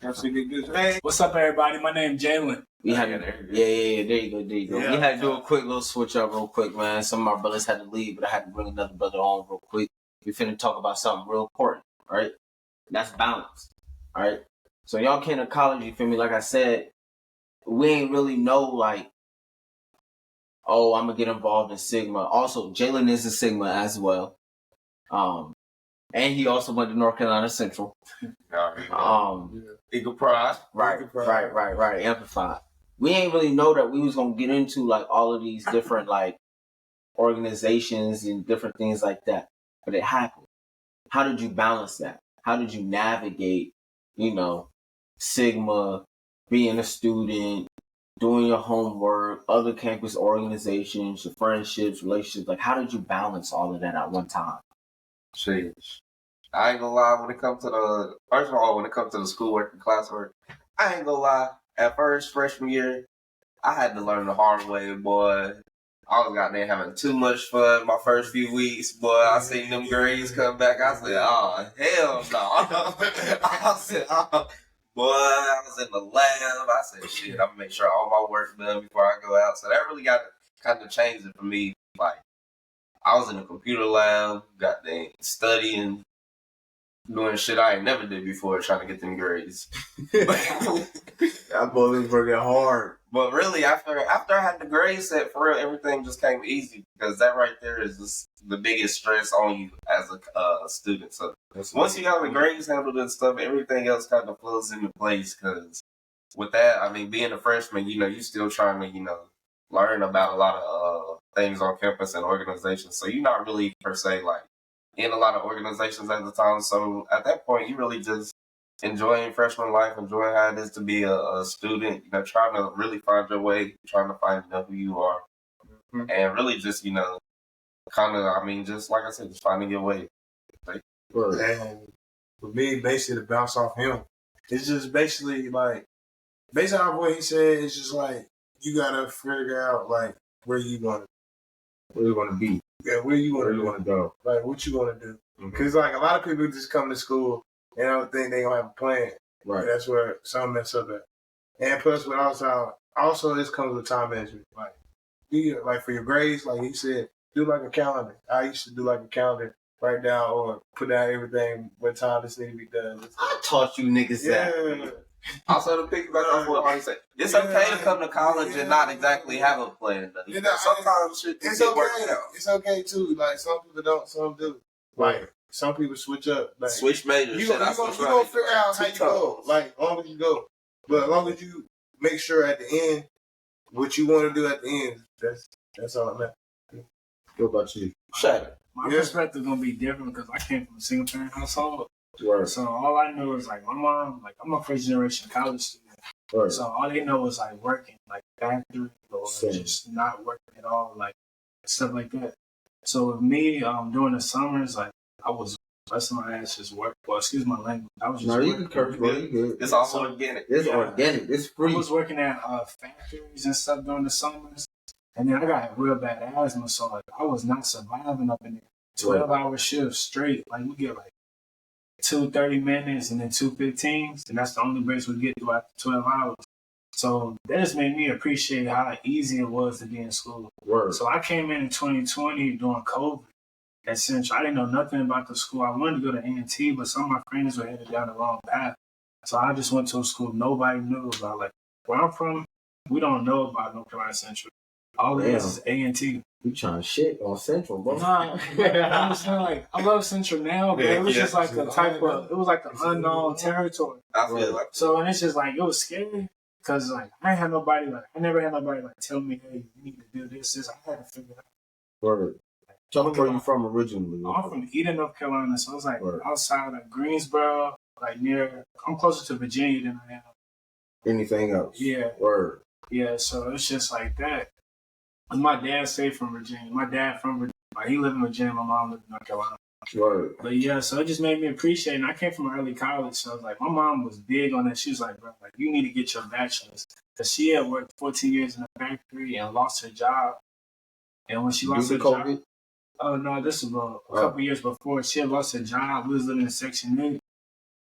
Y'all see Big Deucey? Hey. What's up, everybody? My name's Jalen. Yeah. There you go. Yeah. We had to do a quick little switch up real quick, man. Some of my brothers had to leave, but I had to bring another brother on real quick. We finna talk about something real important, right? That's balance, all right? So y'all came to college, you feel me? Like I said, we ain't really know, like, oh, I'm gonna get involved in Sigma. Also, Jalen is a Sigma as well. And he also went to North Carolina Central. Eagle Pride. Right. Amplified. We ain't really know that we was gonna get into like all of these different like organizations and different things like that. But it happened. How did you balance that? How did you navigate, Sigma, being a student, doing your homework, other campus organizations, your friendships, relationships? Like, how did you balance all of that at one time? Sheesh. I ain't gonna lie, when it comes to the schoolwork and classwork, I ain't gonna lie. At first, freshman year, I had to learn the hard way, boy. I was out there having too much fun my first few weeks, boy. I seen them grades come back. I said, oh, hell no. I said, oh. Boy, I was in the lab. I said, shit, I'm gonna make sure all my work's done before I go out. So that really got kind of changed it for me. Like, I was in the computer lab, got there studying, doing shit I ain't never did before, trying to get them grades. That boy was working hard. But really, after I had the grades set, for real, everything just came easy because that right there is just the biggest stress on you as a student. So once you got the grades handled and stuff, everything else kind of flows into place. Because with that, I mean, being a freshman, you still trying to, learn about a lot of things on campus and organizations. So you're not really per se like in a lot of organizations at the time. So at that point, you really just enjoying freshman life, enjoying how it is to be a student, trying to really find your way, trying to find who you are. Mm-hmm. And really just, just like I said, just finding your way. And for me, basically to bounce off him, it's just basically based on what he said, it's just like, you gotta figure out where you want to be. Yeah, where you want to go. Like, what you want to do. Because, a lot of people just come to school and don't think they going to have a plan. Right. And that's where some mess up at. And plus, also this comes with time management. For your grades, like you said, do like a calendar. I used to do like a calendar, write down or put down everything, what time this need to be done. I taught you niggas that. Yeah. Also, to pick back off what Hardy said, it's okay to come to college and not exactly have a plan. Sometimes shit It's get okay. worked out. It's okay too. Like some people don't, some do. Like some people switch up. Like Switch majors. you gonna figure out how you go. Like as long as you go, but as long as you make sure at the end what you want to do at the end. That's all that matters. What about you? Shut My perspective gonna be different because I came from a single parent household. Word. So all I knew is like my mom, like I'm a first generation college student. Word. So all they know is like working, like factory or just not working at all, like stuff like that. So with me, during the summers, like I was busting my ass just work. Well, excuse my language. I was just No, you can curse, bro. You good. It's all organic. It's organic. It's free. I was working at factories and stuff during the summers, and then I got real bad asthma, so like I was not surviving up in there. 12-hour shifts straight. Like we get like 2 30-minutes and then 2 15s, and that's the only breaks we get throughout the 12 hours. So that just made me appreciate how easy it was to be in school. Word. So I came in 2020 during COVID at Central. I didn't know nothing about the school. I wanted to go to A&T, but some of my friends were headed down the wrong path. So I just went to a school nobody knew about. Like where I'm from, we don't know about North Carolina Central. All it is A&T. You trying to shit on Central, bro? Nah, I'm saying like I love Central now, but it was just like the type of, it was like the unknown territory. I feel like So and it's just like it was scary because like I never had nobody like tell me, hey, you need to do this. I had to figure it out. Word. Tell me where you from originally. I'm from Eden, North Carolina, so it's like outside of Greensboro, like near. I'm closer to Virginia than I am anything else. Yeah. Word. Yeah, so it's just like that. And my dad stayed from Virginia. My dad from Virginia. Like, he lived in Virginia. My mom lived in North Carolina. Word. But yeah, so it just made me appreciate it. And I came from an early college, so I was like, my mom was big on that. She was like, bro, like, you need to get your bachelor's. Because she had worked 14 years in a factory and lost her job. And when she lost her job, oh no, this was a couple years before. She had lost her job. We was living in Section 8.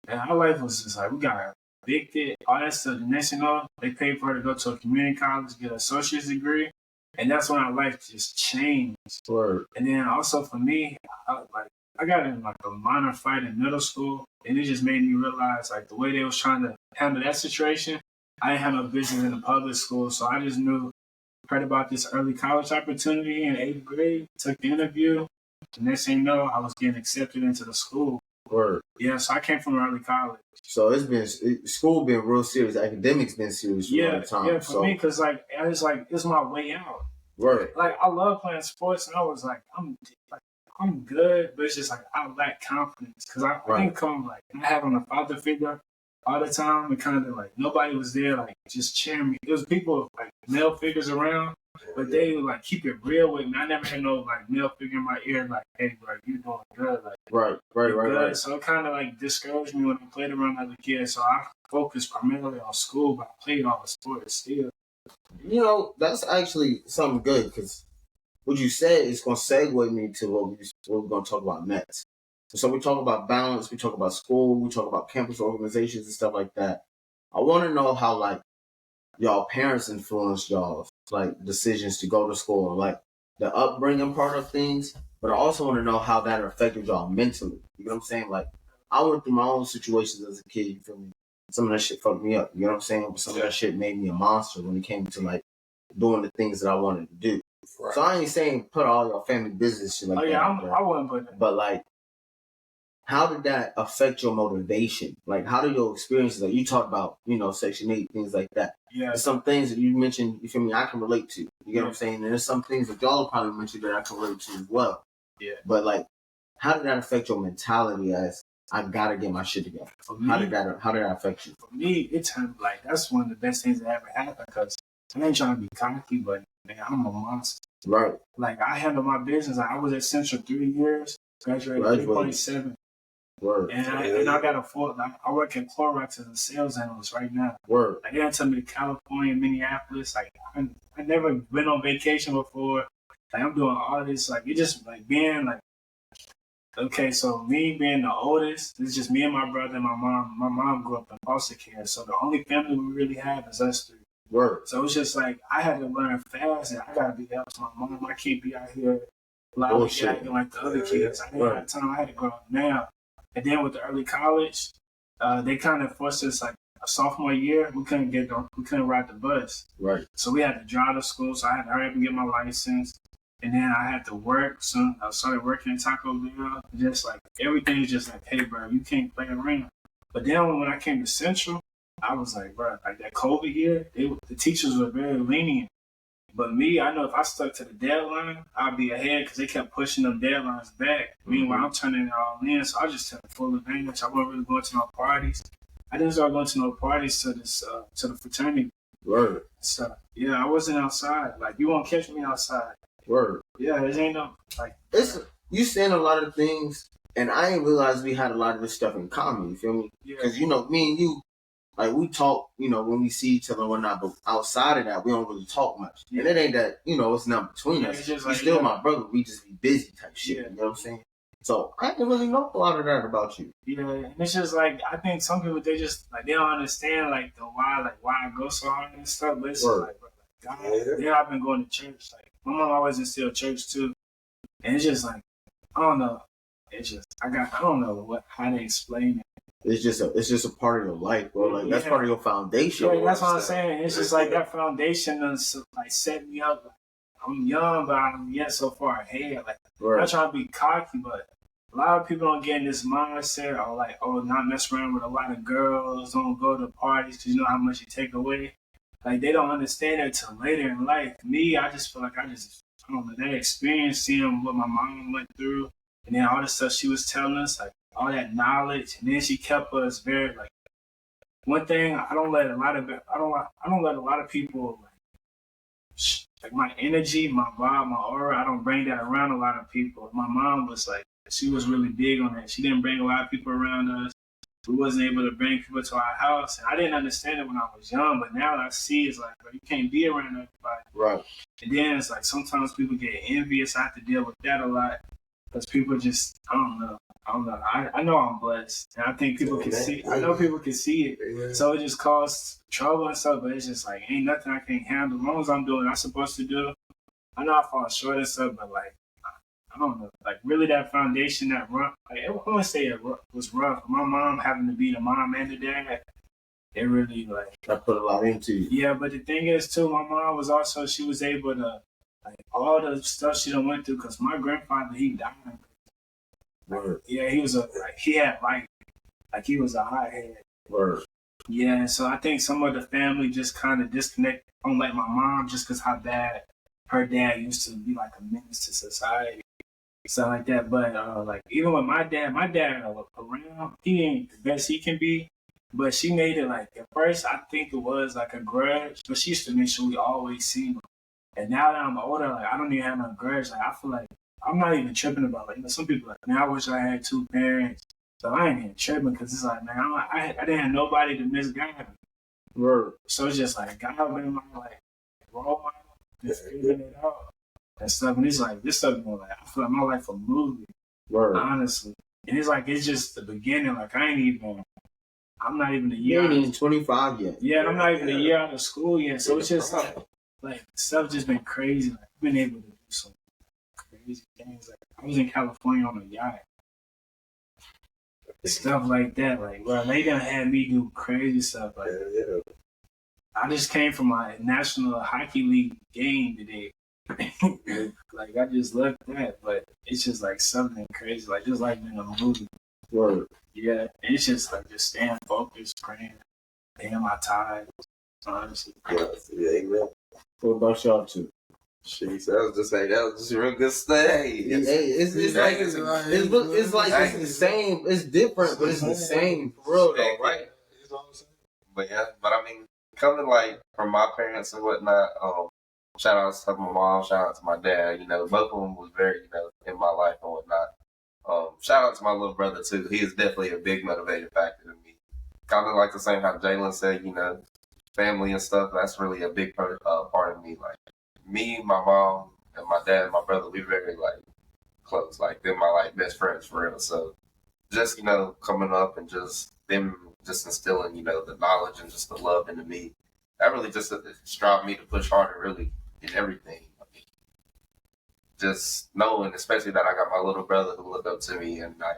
And our life was just like, we got evicted. All that stuff. The next thing you know, they paid for her to go to a community college, get an associate's degree. And that's when our life just changed. Word. And then also for me, I got in like a minor fight in middle school, and it just made me realize like the way they was trying to handle that situation, I didn't have no business in the public school. So I just heard about this early college opportunity in 8th grade, took the interview. The next thing you know, I was getting accepted into the school. Word. Yeah, so I came from early college. So school been real serious. Academics been serious for a long time. Yeah, for me, because like it's my way out. Word. Like I love playing sports, and I was like, I'm good, but it's just like I lack confidence because I think come like not having a father figure all the time, and kind of like nobody was there like just cheering me. There was people like male figures around, but they would like keep it real with me. I never had no like male figure in my ear like, hey bro, you doing good, like right. So it kind of like discouraged me when I played around other kids. So I focused primarily on school, but I played all the sports still. You know, that's actually something good because what you said is going to segue me to what we're going to talk about next. So we talk about balance, we talk about school, we talk about campus organizations and stuff like that. I want to know how like y'all parents influenced y'all like decisions to go to school, like the upbringing part of things. But I also want to know how that affected y'all mentally. You know what I'm saying? Like I went through my own situations as a kid. You feel me? Some of that shit fucked me up. You know what I'm saying? But some of that shit made me a monster when it came to like doing the things that I wanted to do. Right. So I ain't saying put all your family business shit like that. I wouldn't put that. But like, how did that affect your motivation? Like, how did your experiences, like you talked about, you know, Section 8, things like that. Yeah. There's some things that you mentioned, you feel me, I can relate to. You get what I'm saying? And there's some things that y'all probably mentioned that I can relate to as well. Yeah. But like, how did that affect your mentality as I gotta get my shit together? How did that affect you? For me, it turned like that's one of the best things that ever happened because I ain't trying to be cocky, but man, I'm a monster. Right. Like I handled my business. Like, I was at Central 3 years, graduated 3.7. Word. And I got a full. Like, I work at Clorox as a sales analyst right now. Word. Like they done took me to California, Minneapolis. Like I never been on vacation before. Like I'm doing all this. Like it just like being like. Okay, so me being the oldest, it's just me and my brother and my mom. My mom grew up in foster care, so the only family we really have is us three. Word. So it's just like I had to learn fast, and I gotta be helped. My mom, I can't be out here loud acting like the other kids. I didn't have time. I had to grow up now. And then with the early college, they kind of forced us like a sophomore year. We couldn't ride the bus. Right. So we had to drive to school. So I had to hurry up and get my license. And then I had to work. So I started working in Taco Bell. Just like everything is just like, hey, bro, you can't play around. But then when I came to Central, I was like, bro, like that COVID year, the teachers were very lenient. But me, I know if I stuck to the deadline, I'd be ahead because they kept pushing them deadlines back. Meanwhile, I'm turning it all in, so I just took full advantage. I wasn't really going to no parties. I didn't start going to no parties to the fraternity. Word. So yeah, I wasn't outside. Like you won't catch me outside. Word. Yeah, there ain't no like. It's you saying a lot of things, and I didn't realize we had a lot of this stuff in common. You feel me? Because me and you. Like, we talk, when we see each other and whatnot, but outside of that, we don't really talk much. And it ain't that, it's not between us. It's just He's like, still my brother. We just be busy type shit. Yeah. You know what I'm saying? So, I didn't really know a lot of that about you. Yeah, and it's just like, I think some people, they just, like, they don't understand, like, why I go so hard and stuff. But it's just like, bro, God, yeah, I've been going to church. Like, my mom always instilled church, too. And it's just like, I don't know. It's just, I don't know how to explain it. It's just a part of your life, bro. Like that's part of your foundation. Yeah, that's what I'm saying. It's just like that foundation that's like set me up. Like, I'm young, but I'm yet so far ahead. Like I'm not trying to be cocky, but a lot of people don't get in this mindset or like, not mess around with a lot of girls, don't go to parties because you know how much you take away. Like they don't understand it till later in life. Me, I just feel like I don't know, that experience, seeing what my mom went through, and then all the stuff she was telling us, like. All that knowledge, and then she kept us very like. One thing I don't let a lot of people like my energy, my vibe, my aura. I don't bring that around a lot of people. My mom was like, she was really big on that. She didn't bring a lot of people around us. We wasn't able to bring people to our house, and I didn't understand it when I was young. But now I see it's like, bro, you can't be around everybody. Right. And then it's like sometimes people get envious. I have to deal with that a lot because people just I don't know. I know I'm blessed, and I think people can see. I know people can see it, so it just causes trouble and stuff. But it's just like ain't nothing I can't handle. As long as I'm doing what I'm supposed to do, I know I fall short and stuff, but like I don't know, like really that foundation that rough. Like I wouldn't say it was rough. My mom having to be the mom and the dad, it really like I put a lot into you. Yeah, but the thing is too, my mom was also she was able to like all the stuff she done went through because my grandfather he died. Word. Yeah, he was he had like he was a hothead. Word. Yeah, so I think some of the family just kind of disconnect on like my mom just because how bad her dad used to be like a menace to society, stuff like that. But like even with my dad around, he ain't the best he can be. But she made it like at first I think it was like a grudge, but she used to make sure we always see him. And now that I'm older, like I don't even have no grudge. Like I feel like I'm not even tripping about like some people like, man, I wish I had two parents. So I ain't even tripping because it's like, man, I didn't have nobody to misguide me. Word. So it's just like God been my like role model, just figuring it out and stuff. And it's like this stuff been like I feel like my life a movie. Word. Honestly. And it's like it's just the beginning. Like I'm not even a year. You ain't even 25 yet. Yeah, and I'm not even a year out of school yet. So it's just like stuff just been crazy. Like I've been able to do some crazy things. Like I was in California on a yacht. Stuff like that. Like, bro, they done had me do crazy stuff. Like, I just came from my National Hockey League game today. Like, I just left that, but it's just like something crazy. Like, just like in a movie. Word. Yeah, it's just like just staying focused, praying, paying my tithes, honestly. Yeah, amen. What about y'all two? Jeez, that was just a real good stay. It's the same. It's different, but it's the same for real though, right? But yeah, I mean, coming like from my parents and whatnot, shout out to my mom, shout out to my dad, both of them was very, in my life and whatnot. Shout out to my little brother too. He is definitely a big motivating factor to me. Kind of like the same how Jalen said, family and stuff, that's really a big part of me. Like, me, my mom, and my dad and my brother, we very, close. Like, they're my, best friends for real. So, just, coming up and just them just instilling, the knowledge and just the love into me, that really just drive me to push harder, really, in everything. just knowing, especially that I got my little brother who looked up to me, and I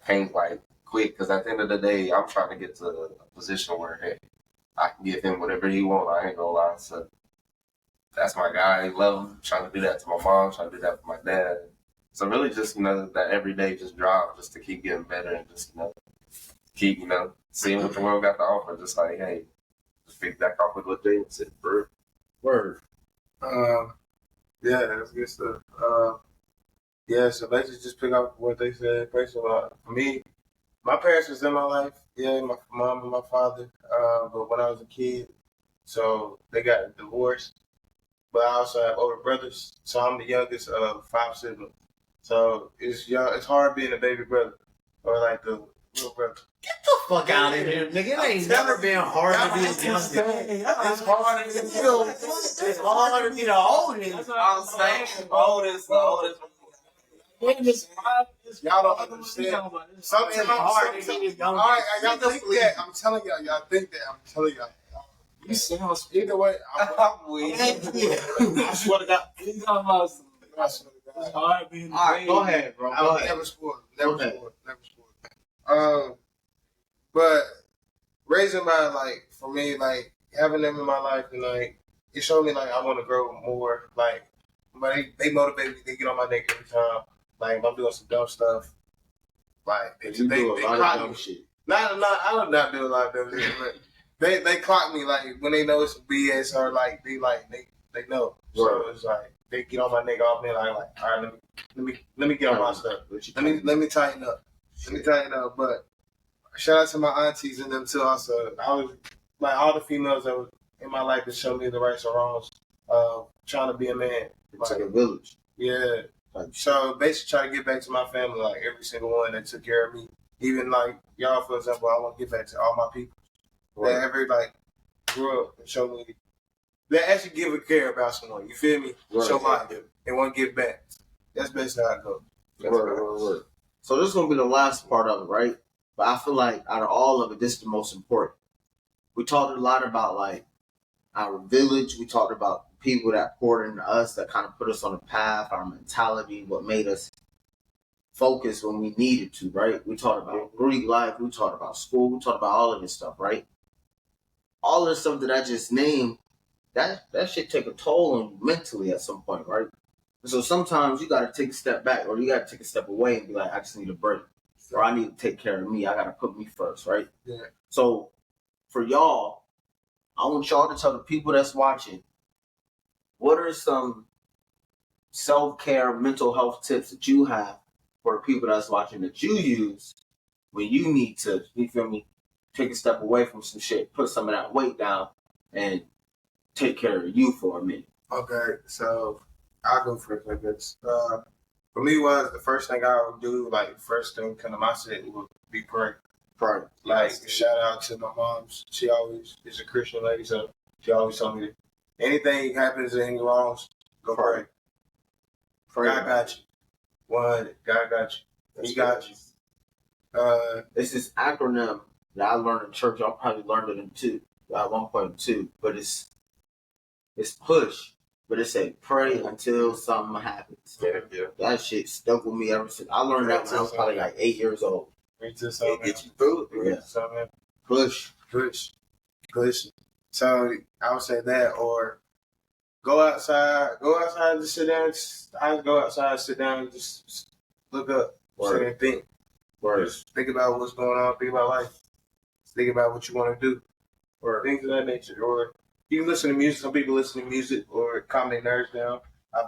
can't like quit because at the end of the day, I'm trying to get to a position where hey, I can give him whatever he wants. I ain't gonna lie. So that's my guy. I love him. Trying to do that to my mom. Trying to do that for my dad. So really, just that everyday just drive, just to keep getting better and just keep seeing what the world got to offer. Just like hey, just pick back off with what James said. Word. Yeah, that's good stuff. Yeah, so basically just pick up what they said. First of all, for me, my parents was in my life. Yeah, my mom and my father. But when I was a kid, so they got divorced. But I also have older brothers, so I'm the youngest of 5 siblings. So it's hard being a baby brother or like the little brother. Get the fuck out of here, nigga. It ain't never been hard to be a youngest. It's hard to be It's hard to be the oldest. I'm saying oldest. Y'all don't understand. Sometimes It's hard to be the youngest. All right, y'all think that. I'm telling y'all. Y'all think that. I'm telling y'all. You sound Either way, I'm weak. I swear to God. You talking about some I swear to God. it's hard being All right, go ahead, bro. I Go was ahead. never spoiled. Okay. Never spoiled. But raising for me, like having them in my life, and like it showed me like I want to grow more. Like, but they motivate me. They get on my neck every time. Like if I'm doing some dumb stuff, like they You do a lot clock of dumb me. shit. I do not do a lot of dumb shit, but they clock me like when they know it's BS or like they know. So Right. it's like they get on my neck off me like all right, let me get on my stuff. Let me tighten up. But shout out to my aunties and them too. Also, I was like all the females that were in my life that showed me the rights or wrongs of trying to be a man. It's like a village. Yeah. So basically, try to get back to my family, like every single one that took care of me. Even like y'all, for example, I want to get back to all my people that ever like grew up and showed me that actually give a care about someone. You feel me? Right. Show life and want to give back. That's basically how it goes. Word. So this is gonna be the last part of it, right? But I feel like out of all of it, this is the most important. We talked a lot about like our village. We talked about people that poured into us, that kind of put us on a path, our mentality, what made us focus when we needed to, right? We talked about Greek life. We talked about school. We talked about all of this stuff, right? All of the stuff that I just named, that shit take a toll on you mentally at some point, right? So sometimes you got to take a step back or you got to take a step away and be like, I just need a break. Or I need to take care of me. I got to put me first, right? Yeah. So for y'all, I want y'all to tell the people that's watching, what are some self-care mental health tips that you have for the people that's watching that you use when you need to, you feel me, take a step away from some shit, put some of that weight down, and take care of you for a minute. Okay, so I'll go first, I guess. For me, was the first thing I would do, like first thing kind of my set would be pray. Right. Like shout out to my mom. She always is a Christian lady, so she always told me that anything happens, any wrongs, go pray. God got you. God got you. He got you. It's this acronym that I learned in church. Y'all probably learned it at 1.2, but it's push. But it said pray until something happens. Yeah. That shit stuck with me ever since. I learned that when I was probably like 8 years old. It get you through it. Yeah. Push. So I would say that, or go outside and just sit down. I go outside, sit down, and just look up, sit and think. Just think about what's going on. Think about life. Think about what you want to do, or things of that nature. Or you can listen to music. Some people listen to music or calm their nerves down.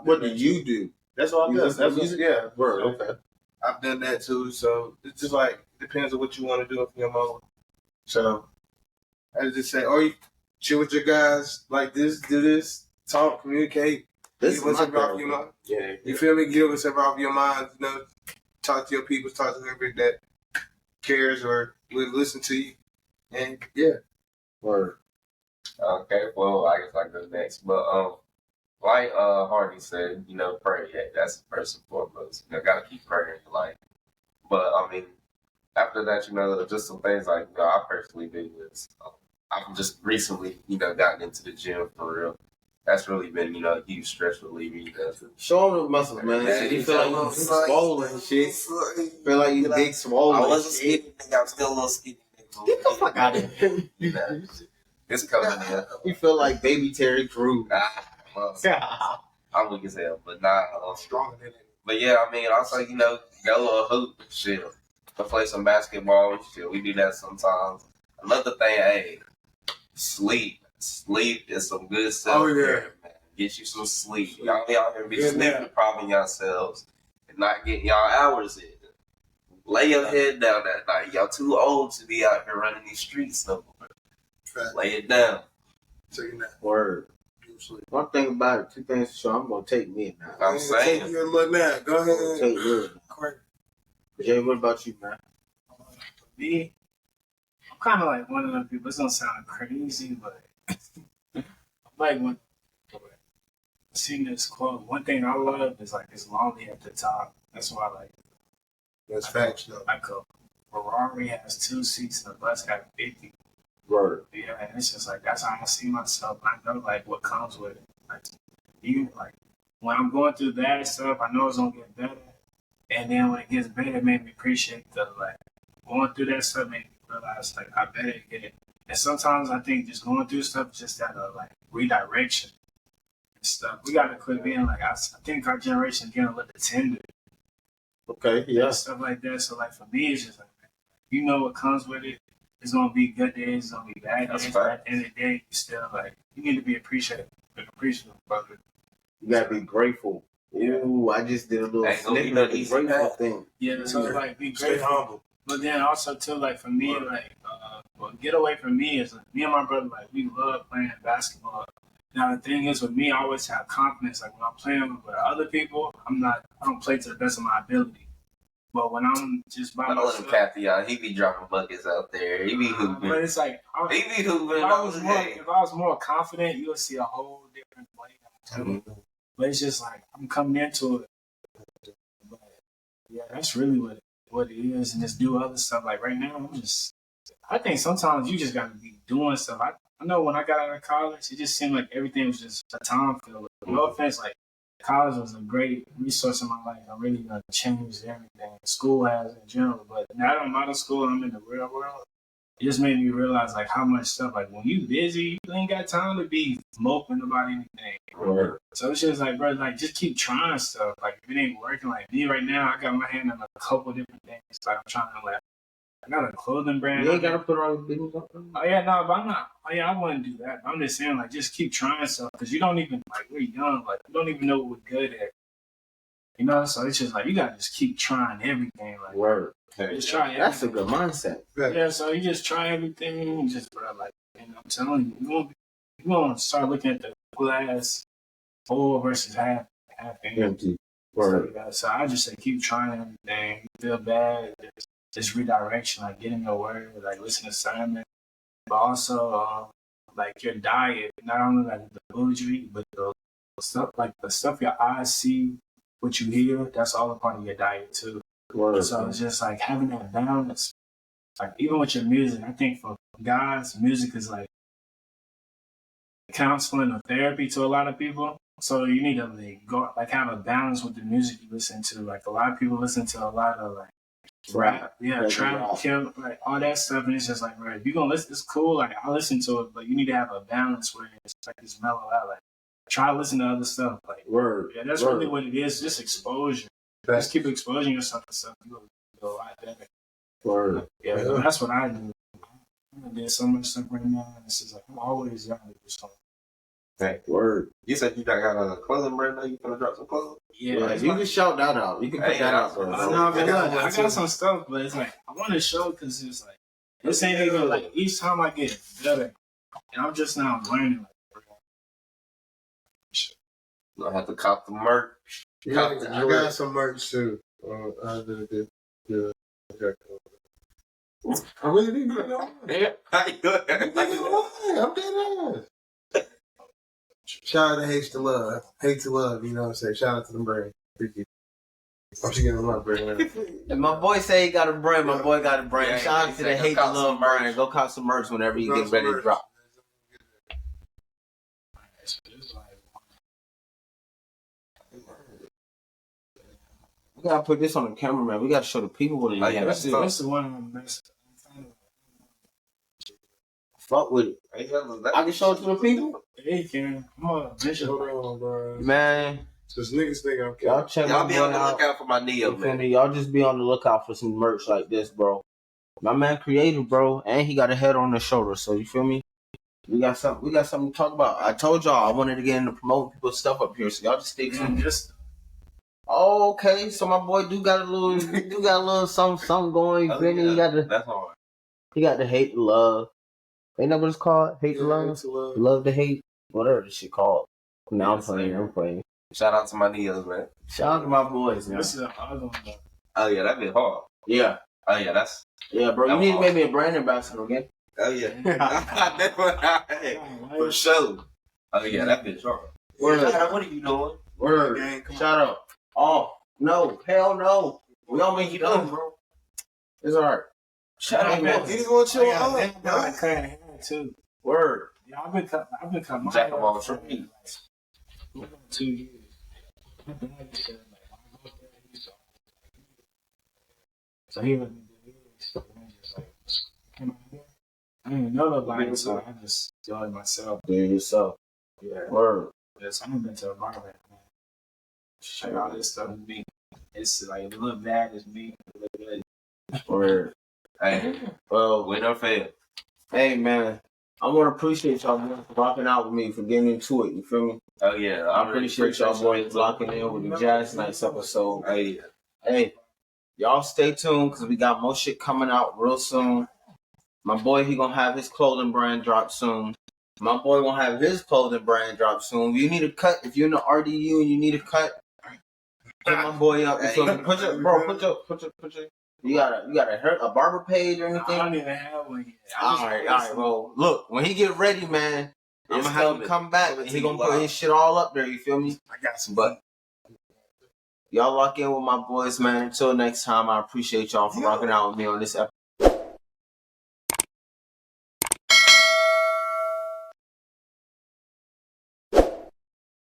What do you do? That's all I do. Listen to That's music? yeah. Word, So, okay. I've done that too. So it's just like depends on what you want to do in your moment. So I just say, or you chill with your guys like this, do this, talk, communicate. This Get is what's my off your mind. Yeah. You feel me? Get what's off your mind. Talk to your people, talk to whoever that cares or will listen to you. And yeah. Word. Okay, well, I guess I go next. But like Harvey said, pray. Yeah, that's first and foremost. Gotta keep praying in your life. But I mean, after that, just some things like I personally do is I've just recently, gotten into the gym for real. that's really been, a huge stress reliever. Show them the muscles, man. Man, You feel like you swollen and shit. Feel like you big swollen. I was a skinny nigga. I'm still a little skinny nigga. Get the fuck out of here. It's coming in. You feel like baby Terry Crews. I'm weak as hell, but not stronger than it. But yeah, I mean, also, go a little hoop and shit. I play some basketball and shit. We do that sometimes. Another thing, hey, sleep. Sleep is some good self-care, man. Get you some sleep. Y'all be out here be sleep depriving yourselves and not getting y'all hours in. Lay your head down that night. Y'all too old to be out here running these streets no more. Lay it down. Taking that word. One thing about it, 2 things for sure, I'm gonna take me now. I'm saying. Take you a look now. Go ahead. Take yours. Jay, what about you, man? For me, I'm kind of like one of them people. It's gonna sound crazy, but I'm like when I seen this quote. One thing I love is like it's lonely at the top. That's why That's facts, though. like a Ferrari has 2 seats and a bus has 50. Word. Yeah, and it's just like that's how I see myself. I know like what comes with it. Like even like when I'm going through bad stuff, I know it's gonna get better. And then when it gets better, it made me appreciate the like going through that stuff made me realize like I better get it. And sometimes I think just going through stuff just that like redirection and stuff. We gotta quit being like I think our generation getting a little tender. Okay, yeah. And stuff like that. So like for me it's just like you know what comes with it. It's gonna be good days, it's gonna be bad days. But at the end of the day, you still like you need to be appreciative, brother. You gotta be grateful. Ooh, I just did a little snippet of the grateful thing. Yeah, so like be Stay grateful. humble. But then also too, like for me, like get away from me is like, me and my brother, like we love playing basketball. Now the thing is with me, I always have confidence. Like when I'm playing with other people, I don't play to the best of my ability. But when I'm just by myself, myself, Kathy, he be dropping buckets out there. He be hooping. But it's like he be hooping. if I was more confident, you'll see a whole different way. But it's just like I'm coming into it. But yeah, that's really what it is, and just do other stuff. Like right now, I think sometimes you just gotta be doing stuff. I know when I got out of college, it just seemed like everything was just a time filler. No offense, like college was a great resource in my life. I really changed everything. School has in general, but now that I'm out of school and I'm in the real world, it just made me realize like how much stuff. Like when you busy, you ain't got time to be moping about anything. Right. So it's just like, bro, like just keep trying stuff. Like if it ain't working, like me right now, I got my hand on a couple different things. Like I'm trying to like. I got a clothing brand. You ain't gotta put all your business up there. Oh yeah, no, but I'm not. Oh yeah, I wouldn't do that. I'm just saying, like, just keep trying stuff because you don't even like we're young, like you don't even know what we're good at. You know, so it's just like you gotta just keep trying everything. Like, word. Just try everything. That's a good mindset. Yeah, so you just try everything, just bro, like, and I'm telling you, you're gonna start looking at the glass full versus half empty. Word. So I just say keep trying everything. You feel bad. Just redirection, like getting your word, like listen to sermon, but also like your diet, not only like the food you eat, but the stuff your eyes see, what you hear, that's all a part of your diet too. Word. So it's just like having that balance. Like even with your music, I think for guys, music is like counseling or therapy to a lot of people. So you need to like go like have a balance with the music you listen to. Like a lot of people listen to a lot of like rap, trap, kill, like all that stuff, and it's just like, right, if you gonna listen, it's cool. Like I listen to it, but you need to have a balance where it's like it's mellow out. Like try to listen to other stuff. Like word, yeah, that's really what it is. Just exposure. Just keep exposing yourself to stuff. You go a lot better. Word. Yeah, that's what I do. I did so much stuff right now, and it's just like I'm always young to do something. Word. You said you got a clothing brand now. You gonna drop some clothes? Yeah, you can shout that out. You can put that out, bro. I got some stuff, but it's like I want to show because it's like this ain't even like each time I get better, and I'm just now learning. You have to cop the merch. Yeah, I got some merch too. I really didn't know. Yeah, I'm dead ass. Shout out to Hate to Love. Hate to Love, you know what I'm saying? Shout out to the brand. I'm just giving my brand. If my boy say he got a brand, my boy got a brand. Yeah, shout out to the Hate to Love brand. Go cop some merch whenever you get ready to drop. We gotta put this on the camera, man. We gotta show the people what it is. Oh, yeah, That's the one I'm best. Fuck with it. Hey, hell, that- I can show it to the people. Hey, Ken, I'm a bishop. Hold on, bro. Man, This niggas think I'm kidding. y'all check Y'all my be boy on the out. lookout for my Neo, You feel man. me? Y'all just be on the lookout for some merch like this, bro. My man creative, bro, and he got a head on his shoulder. So you feel me? We got something to talk about. I told y'all I wanted to get into promoting people's stuff up here, so y'all just stay tuned. Just Oh, okay. So my boy do got a little something going. You Oh, feel me? He yeah, got that's hard. the hate, the love. Ain't that what it's called? Hate the love, love the hate, whatever this shit called. Now I'm playing. Shout out to my Neos, man. Shout out to my boys, man. this is the other one. Though. Oh yeah, that be hard. Yeah, Oh yeah, that's. bro. You That need to was make me a brand ambassador again. Oh yeah, that's what I for sure. Oh yeah, that bitch hard. Word. What are you doing? Word. Gang, come on. Shout out. Oh no, hell no. We don't make you done, bro. It's alright. Shout out, man. He just want to chill I out. got cutting hair too. Word. Yeah, I've been cutting my Jack hair of all for trades. 2 years. My dad used to, like, when I go there, he used to, so he let me do his stuff, and I just like came out here. I didn't know nobody, so I just do it myself. Do it yourself. Yeah. Word. Yes, I haven't been to a barber, man. Check out this stuff with me. It's like it look bad, it's me. It look good. Word. Hey, Well, win or fail. hey man, I want to appreciate y'all boys for rocking out with me, for getting into it. You feel me? Oh yeah, I appreciate y'all boys locking in with the Jazz Nights episode. Oh yeah. Hey, y'all stay tuned because we got more shit coming out real soon. My boy, he gonna have his clothing brand drop soon. My boy gonna have his clothing brand drop soon. If you need a cut, if you're in the RDU and you need a cut, hit my boy up. You feel me? Put your. You got a barber page or I anything? don't even have one yet. All right. Well, look, when he get ready, man, I'm It's gonna have him coming. come back Coming and to he you gonna put live. his shit all up there. You feel me? I got some. But y'all lock in with my boys, man. Until next time, I appreciate y'all for rocking out with me on this episode.